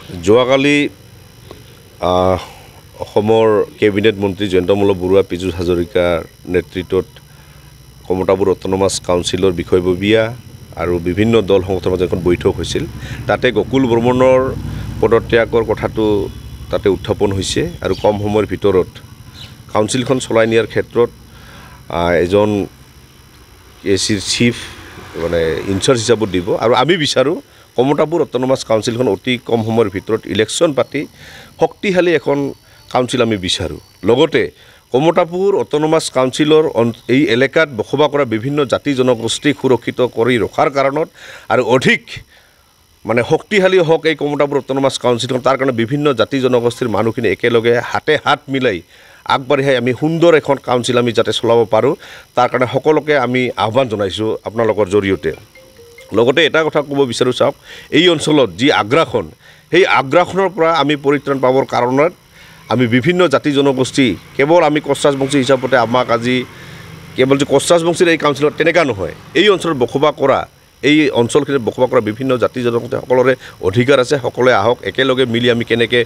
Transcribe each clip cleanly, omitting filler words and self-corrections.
যোৱাকালি অসমৰ কেবিনেট মন্ত্ৰী জয়ন্তমল্ল বৰুৱা পীযুষ হাজৰিকাৰ নেতৃত্বত কমতাপুৰ অট'নমাছ কাউন্সিলৰ বিষয়ববীয়া আৰু বিভিন্ন দল সংগঠনৰ মাজত এখন বৈঠক হৈছিল। তাতে গকুল বৰ্মনৰ পদত্যাগৰ কথাটো তাতে উত্থাপন হৈছে আৰু কম সময়ৰ ভিতৰত কাউন্সিলখন চলাই নিয়াৰ ক্ষেত্ৰত এজন এচিৰ চিফ মানে ইনচাৰ্জ হিচাপত দিব আৰু আমি বিচাৰোঁ কমতাপুৰ অট'নমাছ কাউন্সিলখন অতি কম সময়ৰ ভিতৰত ইলেকশ্যন পাতি শক্তিশালী এখন কাউন্সিল আমি বিচাৰোঁ। লগতে কমতাপুৰ অট'নমাছ কাউন্সিলৰ এই এলেকাত বসবাস কৰা বিভিন্ন জাতি জনগোষ্ঠীক সুৰক্ষিত কৰি ৰখাৰ কাৰণত আৰু অধিক মানে শক্তিশালী হওক এই কমতাপুৰ অট'নমাছ কাউন্সিলখন, তাৰ কাৰণে বিভিন্ন জাতি জনগোষ্ঠীৰ মানুহখিনি একেলগে হাতে হাত মিলাই আগবাঢ়ি আমি সুন্দৰ এখন কাউন্সিল আমি যাতে চলাব পাৰোঁ, তাৰ কাৰণে সকলোকে আমি আহ্বান জনাইছোঁ আপোনালোকৰ জৰিয়তে। লগতে এটা কথা ক'ব বিচাৰোঁ, চাওক এই অঞ্চলত যি আগ্ৰাসন, সেই আগ্ৰাসনৰ পৰা আমি পৰিত্ৰাণ পাবৰ কাৰণত আমি বিভিন্ন জাতি জনগোষ্ঠী কেৱল আমি কোচ ৰাজবংশী হিচাপতে আমাক আজি কেৱল যে কোচ ৰাজবংশীৰ এই কাউন্সিলত তেনেকুৱা নহয়। এই অঞ্চলত বসবাস কৰা এই অঞ্চলখিনিত বসবাস কৰা বিভিন্ন জাতি জনগোষ্ঠী সকলোৰে অধিকাৰ আছে। সকলোৱে আহক, একেলগে মিলি আমি কেনেকৈ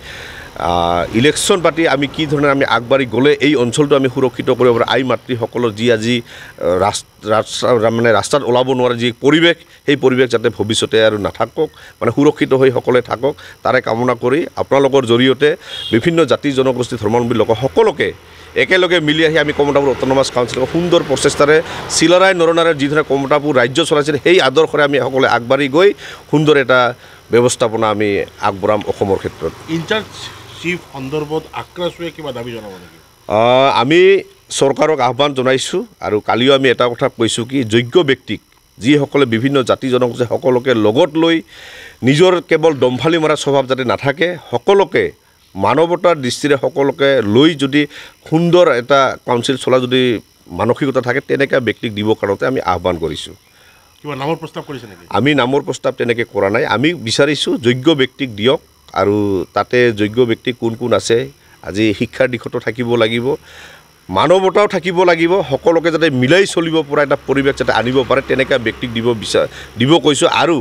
ইলেকশ্যন পাতি আমি কি ধৰণে আমি আগবাঢ়ি গ'লে এই অঞ্চলটো আমি সুৰক্ষিত কৰিব পাৰোঁ। আই মাতৃসকলৰ যি আজি মানে ৰাস্তাত ওলাব নোৱাৰে যি পৰিৱেশ, সেই পৰিৱেশ যাতে ভৱিষ্যতে আৰু নাথাকক, মানে সুৰক্ষিত হৈ সকলোৱে থাকক, তাৰে কামনা কৰি আপোনালোকৰ জৰিয়তে বিভিন্ন জাতি জনগোষ্ঠী ধৰ্মাৱলম্বী লোক সকলোকে একেলগে মিলি আহি আমি কমতাপুৰ অট'নমাছ কাউন্সিলৰ সুন্দৰ প্ৰচেষ্টাৰে চিলাৰায় নৰনাৰায়ণ যিধৰণে কমতাপুৰ ৰাজ্য চলাইছিল সেই আদৰ্শৰে আমি সকলোৱে আগবাঢ়ি গৈ সুন্দৰ এটা ব্যৱস্থাপনা আমি আগবঢ়াম অসমৰ ক্ষেত্ৰত। ইনচাৰ্জ চিফ সন্দৰ্ভত আক্ৰাসুৱে কিবা দাবী জনাব নেকি? আমি চৰকাৰক আহ্বান জনাইছোঁ আৰু কালিও আমি এটা কথা কৈছোঁ কি যোগ্য ব্যক্তিক যিসকলে বিভিন্ন জাতি জনগোষ্ঠী সকলোকে লগত লৈ নিজৰ কেৱল দম্ভালি মৰা স্বভাৱ যাতে নাথাকে, সকলোকে মানৱতাৰ দৃষ্টিৰে সকলোকে লৈ যদি সুন্দৰ এটা কাউন্সিল চলা যদি মানসিকতা থাকে তেনেকুৱা ব্যক্তিক দিবৰ কাৰণতে আমি আহ্বান কৰিছোঁ। কিবা নামৰ প্ৰস্তাৱ কৰিছে নেকি? আমি নামৰ প্ৰস্তাৱ তেনেকৈ কৰা নাই। আমি বিচাৰিছোঁ যোগ্য ব্যক্তিক দিয়ক আৰু তাতে যোগ্য ব্যক্তি কোন কোন আছে, আজি শিক্ষাৰ দিশতো থাকিব লাগিব, মানৱতাও থাকিব লাগিব, সকলোকে যাতে মিলাই চলিব পৰা এটা পৰিৱেশ যাতে আনিব পাৰে তেনেকুৱা ব্যক্তিক দিব কৈছোঁ। আৰু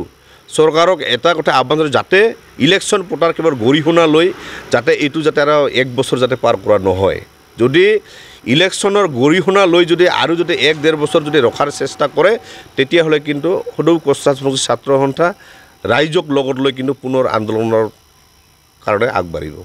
চৰকাৰক এটা কথা আহ্বান জনাইছোঁ যাতে ইলেকশ্যন পতাৰ কেৱল গৰিহণা লৈ যাতে এইটো যাতে আৰু এক বছৰ যাতে পাৰ কৰা নহয়। যদি ইলেকশ্যনৰ গৰিহণা লৈ যদি আৰু যদি 1-1.5 বছৰ যদি ৰখাৰ চেষ্টা কৰে তেতিয়াহ'লে কিন্তু সদৌ কোচ ৰাজবংশী ছাত্ৰ সন্থা ৰাইজক লগত লৈ কিন্তু পুনৰ আন্দোলনৰ কাৰণে আগবাঢ়িব।